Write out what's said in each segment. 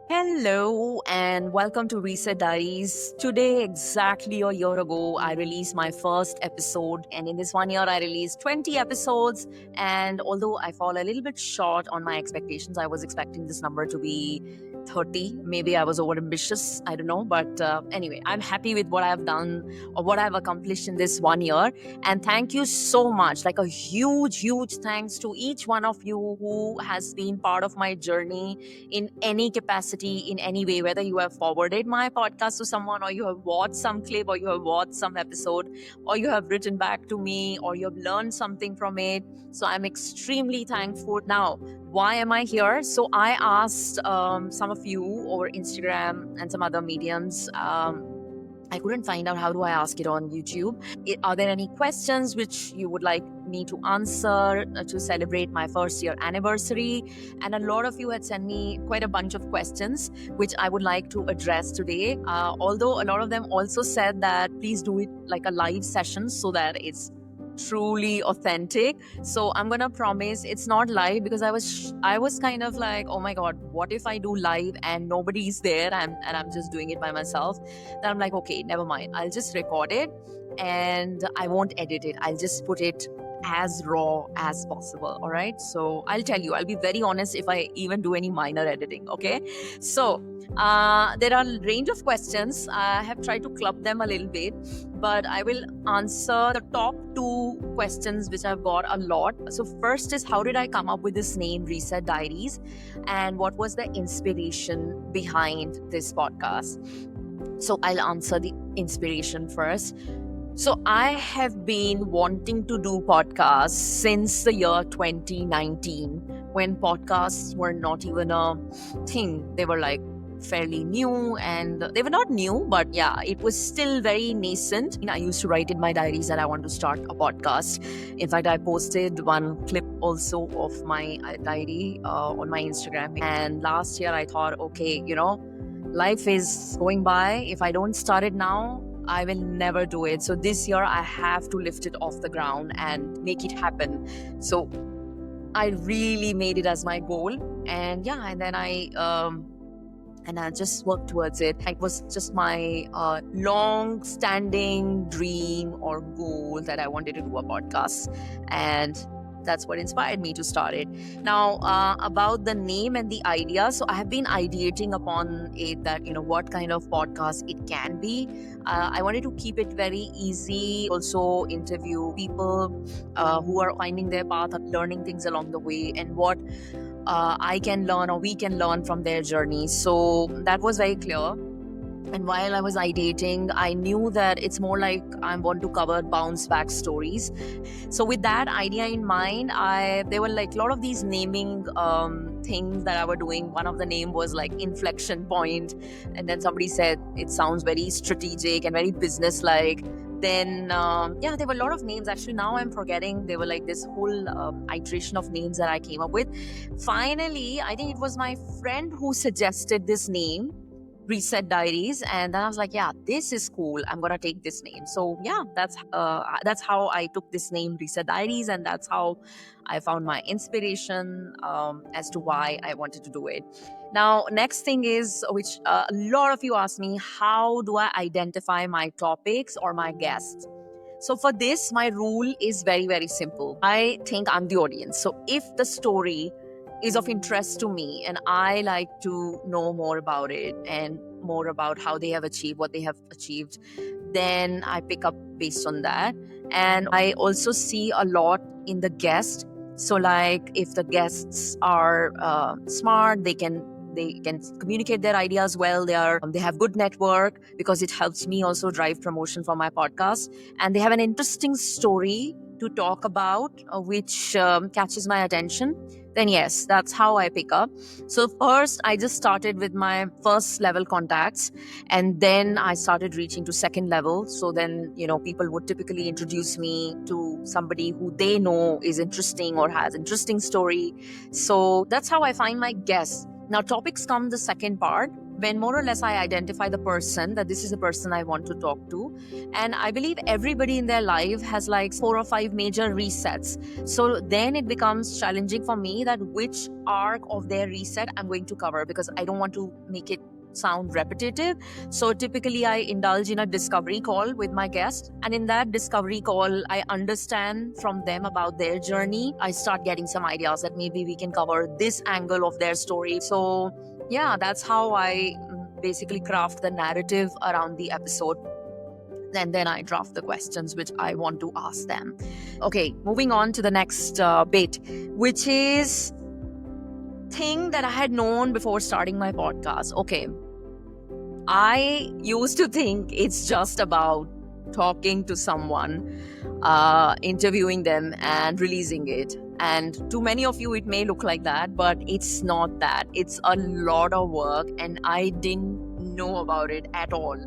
Hello and welcome to Reset Diaries. Today, exactly a year ago, I released my first episode, and in this 1 year, I released 20 episodes. And although I fall a little bit short on my expectations, I was expecting this number to be 30. Maybe I was over ambitious, I don't know. But anyway, I'm happy with what I've done or what I've accomplished in this 1 year. And thank you so much. Like a huge, huge thanks to each one of you who has been part of my journey in any capacity, in any way, whether you have forwarded my podcast to someone, or you have watched some clip, or you have watched some episode, or you have written back to me, or you have learned something from it. So I'm extremely thankful. Now, why am I here? So I asked some of you over Instagram and some other mediums. I couldn't find out how do I ask it on YouTube. Are there any questions which you would like me to answer to celebrate my first year anniversary? And a lot of you had sent me quite a bunch of questions which I would like to address today. Although a lot of them also said that please do it like a live session so that it's truly authentic. So I'm gonna promise it's not live because I was kind of like, oh my god, what if I do live and nobody's there and I'm just doing it by myself? Then I'm like, okay, never mind, I'll just record it and I won't edit it. I'll just put it as raw as possible. All right, so I'll tell you, I'll be very honest if I even do any minor editing. Okay, so there are a range of questions. I have tried to club them a little bit, but I will answer the top two questions which I've got a lot. So, first is how did I come up with this name, Reset Diaries, and what was the inspiration behind this podcast? So, I'll answer the inspiration first. So, I have been wanting to do podcasts since the year 2019 when podcasts were not even a thing. They were like fairly new, and they were not new, but yeah, it was still very nascent. I used to write in my diaries that I want to start a podcast. In fact, I posted one clip also of my diary on my Instagram. And last year I thought, okay, life is going by. If I don't start it now, I will never do it. So this year I have to lift it off the ground and make it happen. So I really made it as my goal. And yeah, and then I just worked towards it. It was just my long-standing dream or goal that I wanted to do a podcast, and that's what inspired me to start it. Now, about the name and the idea, so I have been ideating upon it that what kind of podcast it can be. I wanted to keep it very easy. Also, interview people who are finding their path, learning things along the way, and what I can learn or we can learn from their journey. So that was very clear. And while I was ideating, I knew that it's more like I want to cover bounce back stories. So with that idea in mind, there were like a lot of these naming things that I were doing. One of the name was like inflection point, and then somebody said it sounds very strategic and very business like. Then there were a lot of names. Actually, now I'm forgetting. There were like this whole iteration of names that I came up with. Finally, I think it was my friend who suggested this name, Reset Diaries, and then I was like, yeah, this is cool, I'm gonna take this name. So yeah, that's how I took this name, Reset Diaries, and that's how I found my inspiration as to why I wanted to do it. Now, next thing is, which a lot of you ask me, how do I identify my topics or my guests? So for this, my rule is very, very simple. I think I'm the audience. So if the story is of interest to me and I like to know more about it and more about how they have achieved what they have achieved, then I pick up based on that. And I also see a lot in the guest. So like if the guests are smart, they can communicate their ideas well. They have good network, because it helps me also drive promotion for my podcast, and they have an interesting story to talk about, which catches my attention, then yes, that's how I pick up. So first, I just started with my first level contacts, and then I started reaching to second level. So then, people would typically introduce me to somebody who they know is interesting or has interesting story. So that's how I find my guests. Now, topics come the second part. when more or less I identify the person, that this is the person I want to talk to. And I believe everybody in their life has like 4 or 5 major resets. So then it becomes challenging for me that which arc of their reset I'm going to cover, because I don't want to make it sound repetitive. So typically I indulge in a discovery call with my guest, and in that discovery call I understand from them about their journey. I start getting some ideas that maybe we can cover this angle of their story. So yeah, that's how I basically craft the narrative around the episode, and then I draft the questions which I want to ask them. Okay, moving on to the next bit, which is thing that I had known before starting my podcast. Okay, I used to think it's just about talking to someone, interviewing them, and releasing it. And to many of you, it may look like that, but it's not that. It's a lot of work, and I didn't know about it at all.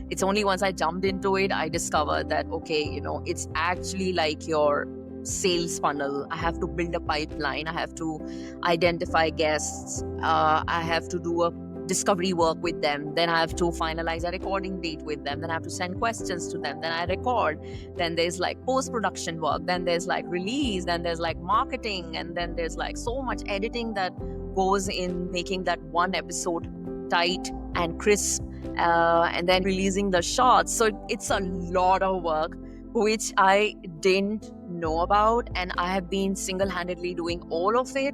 It's only once I jumped into it, I discovered that, okay, it's actually like your sales funnel. I have to build a pipeline. I have to identify guests. I have to do a discovery work with them, then I have to finalize a recording date with them, then I have to send questions to them, then I record, then there's like post-production work, then there's like release, then there's like marketing, and then there's like so much editing that goes in making that one episode tight and crisp, and then releasing the shots. So it's a lot of work which I didn't know about, and I have been single-handedly doing all of it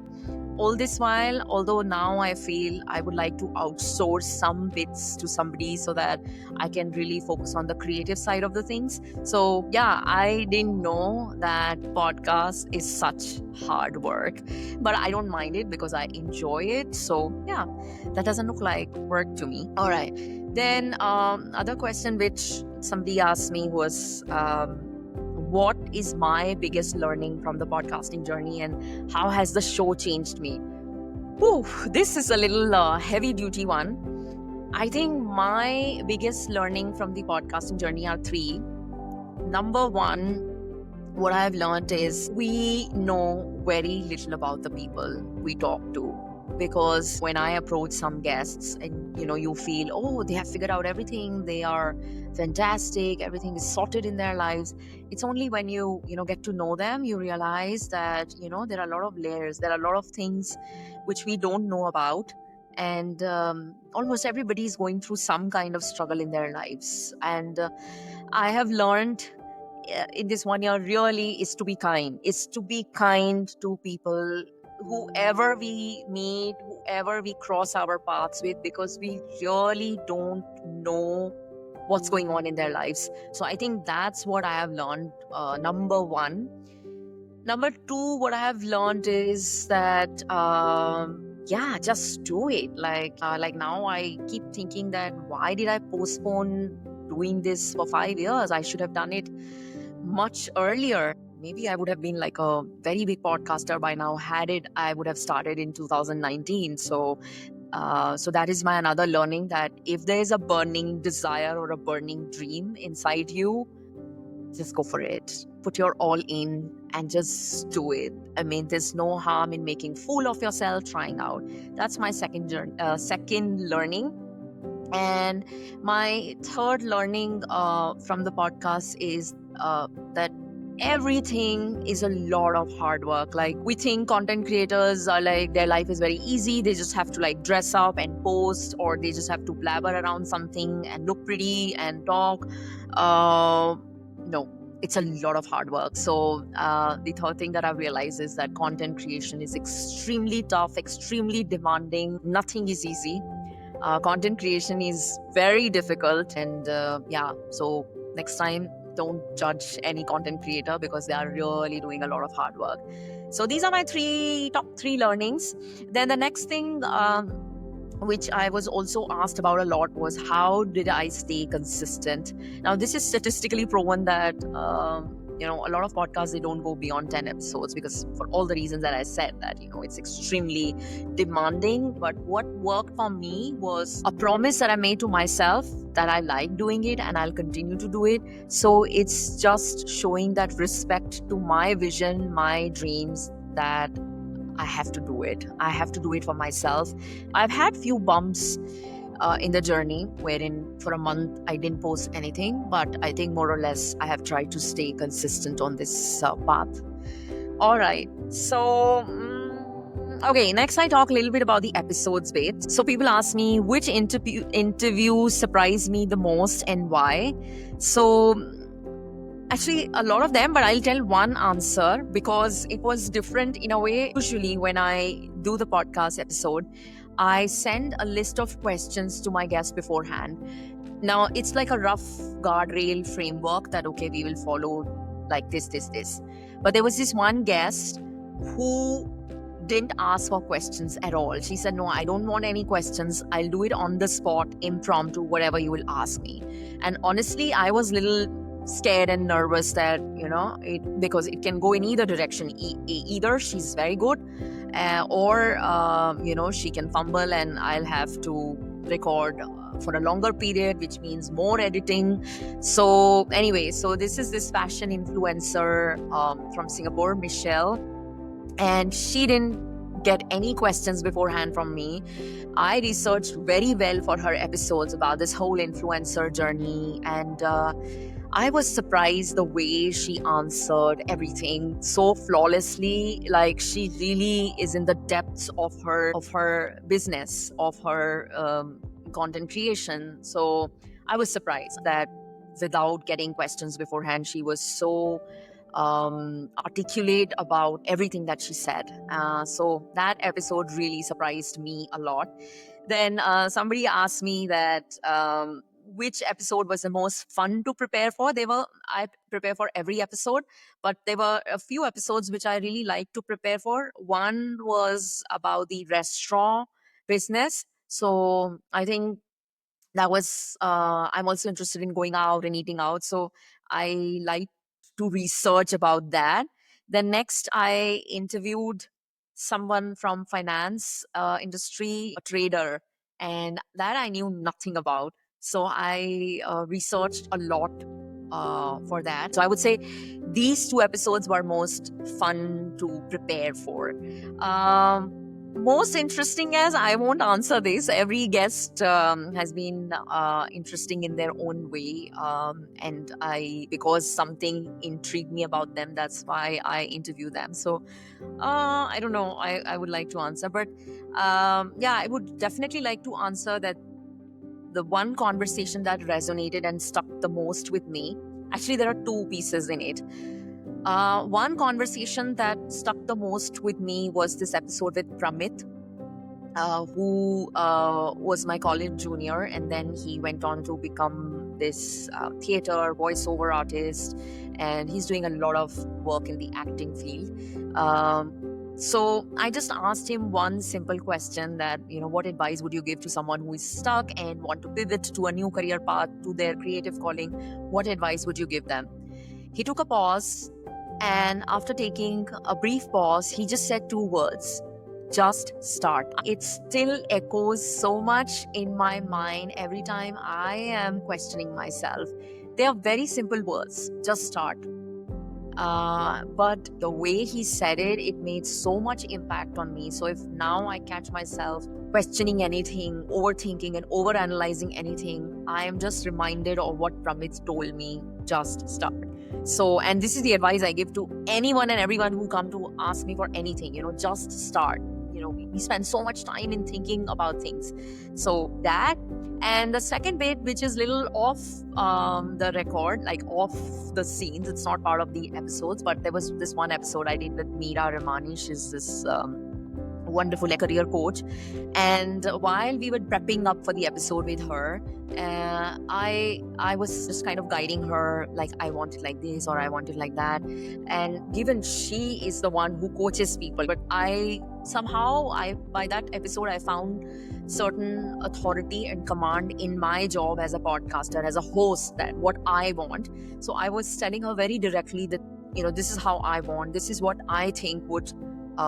all this while. Although now I feel I would like to outsource some bits to somebody so that I can really focus on the creative side of the things. So yeah, I didn't know that podcast is such hard work, but I don't mind it because I enjoy it. So yeah, that doesn't look like work to me. All right, then other question which somebody asked me was, what is my biggest learning from the podcasting journey, and how has the show changed me? Whew, this is a little heavy duty one. I think my biggest learning from the podcasting journey are 3. Number 1, what I've learned is we know very little about the people we talk to. Because when I approach some guests and you feel, oh, they have figured out everything, they are fantastic, everything is sorted in their lives, it's only when you get to know them, you realize that there are a lot of layers, there are a lot of things which we don't know about. And almost everybody is going through some kind of struggle in their lives. And I have learned in this 1 year really is to be kind to people, whoever we meet, whoever we cross our paths with, because we really don't know what's going on in their lives. So I think that's what I have learned, number 1. Number 2, what I have learned is that just do it. Like now I keep thinking that why did I postpone doing this for 5 years? I should have done it much earlier. Maybe I would have been like a very big podcaster by now. I would have started in 2019. So that is my another learning, that if there is a burning desire or a burning dream inside you, just go for it. Put your all in and just do it. I mean, there's no harm in making fool of yourself, trying out. That's my second learning. And my third learning from the podcast is that everything is a lot of hard work. Like, we think content creators are like, their life is very easy, they just have to like dress up and post, or they just have to blabber around something and look pretty and talk. No, it's a lot of hard work. So the third thing that I've realized is that content creation is extremely tough, extremely demanding. Nothing is easy. Content creation is very difficult. And so next time, don't judge any content creator, because they are really doing a lot of hard work. So these are my top three learnings. Then the next thing which I was also asked about a lot was, how did I stay consistent? Now, this is statistically proven that a lot of podcasts, they don't go beyond 10 episodes, because for all the reasons that I said, that it's extremely demanding. But what worked for me was a promise that I made to myself, that I like doing it and I'll continue to do it. So it's just showing that respect to my vision, my dreams, that I have to do it. I have to do it for myself. I've had few bumps in the journey, wherein for a month I didn't post anything, but I think more or less I have tried to stay consistent on this path. All right. So, okay, next I talk a little bit about the episodes bit. So people ask me which interview surprised me the most and why. So actually a lot of them, but I'll tell one answer because it was different in a way. Usually when I do the podcast episode, I send a list of questions to my guests beforehand. Now it's like a rough guardrail framework that okay, we will follow like this. But there was this one guest who didn't ask for questions at all. She said, no, I don't want any questions. I'll do it on the spot, impromptu, whatever you will ask me. And honestly, I was a little scared and nervous that, because it can go in either direction. Either she's very good or, she can fumble and I'll have to record for a longer period, which means more editing. So anyway, so this is this fashion influencer from Singapore, Michelle, and she didn't get any questions beforehand from me. I researched very well for her episodes about this whole influencer journey, and I was surprised the way she answered everything so flawlessly. Like she really is in the depths of her business, of her content creation. So I was surprised that without getting questions beforehand, she was so articulate about everything that she said. So that episode really surprised me a lot. Then somebody asked me that which episode was the most fun to prepare for. I prepare for every episode, but there were a few episodes which I really like to prepare for. One was about the restaurant business. So I think that was I'm also interested in going out and eating out, so I like to research about that. Then next I interviewed someone from finance industry, a trader, and that I knew nothing about, so I researched a lot for that. So I would say these two episodes were most fun to prepare for. Most interesting, as I won't answer this. Every guest has been interesting in their own way, and because something intrigued me about them, that's why I interview them. So I don't know. I would like to answer, but yeah, I would definitely like to answer that the one conversation that resonated and stuck the most with me. Actually, there are two pieces in it. One conversation that stuck the most with me was this episode with Pramit, who was my college junior, and then he went on to become this theater voiceover artist, and he's doing a lot of work in the acting field. So I just asked him one simple question that, what advice would you give to someone who is stuck and want to pivot to a new career path, to their creative calling? What advice would you give them? He took a pause, and after taking a brief pause, he just said two words: just start. It still echoes so much in my mind every time I am questioning myself. They are very simple words: just start. But the way he said it, it made so much impact on me. So if now I catch myself questioning anything, overthinking and overanalyzing anything, I am just reminded of what Pramit told me: just start. So, and this is the advice I give to anyone and everyone who come to ask me for anything, just start. We spend so much time in thinking about things. So that, and the second bit, which is little off the record, like off the scenes, it's not part of the episodes, but there was this one episode I did with Meera Ramani. She's this wonderful career coach, and while we were prepping up for the episode with her, I was just kind of guiding her, like, I want it like this or I want it like that. And given she is the one who coaches people, but by that episode I found certain authority and command in my job as a podcaster, as a host, that what I want. So I was telling her very directly that, this is how I want, this is what I think would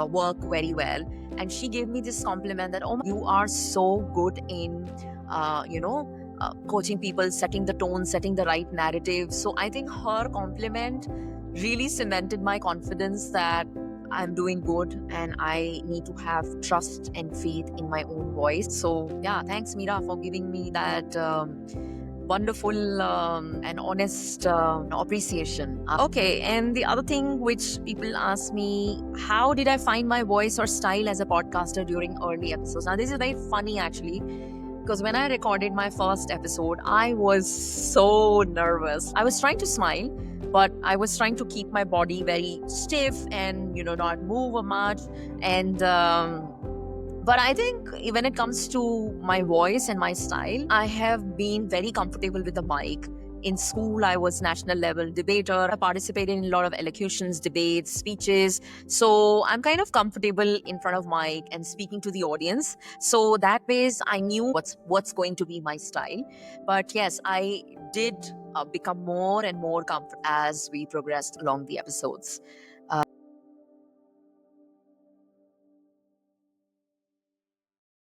work very well. And she gave me this compliment that, oh, you are so good in coaching people, setting the tone, setting the right narrative. So I think her compliment really cemented my confidence that I'm doing good and I need to have trust and faith in my own voice. So, yeah, thanks, Mira, for giving me that wonderful and honest appreciation. Okay, and the other thing which people ask me, how did I find my voice or style as a podcaster during early episodes? Now, this is very funny actually, because when I recorded my first episode, I was so nervous. I was trying to smile, but I was trying to keep my body very stiff and, not move much. And, but I think when it comes to my voice and my style, I have been very comfortable with the mic. In school, I was national level debater. I participated in a lot of elocutions, debates, speeches. So I'm kind of comfortable in front of mic and speaking to the audience. So that ways I knew what's going to be my style. But yes, I did become more and more comfortable as we progressed along the episodes.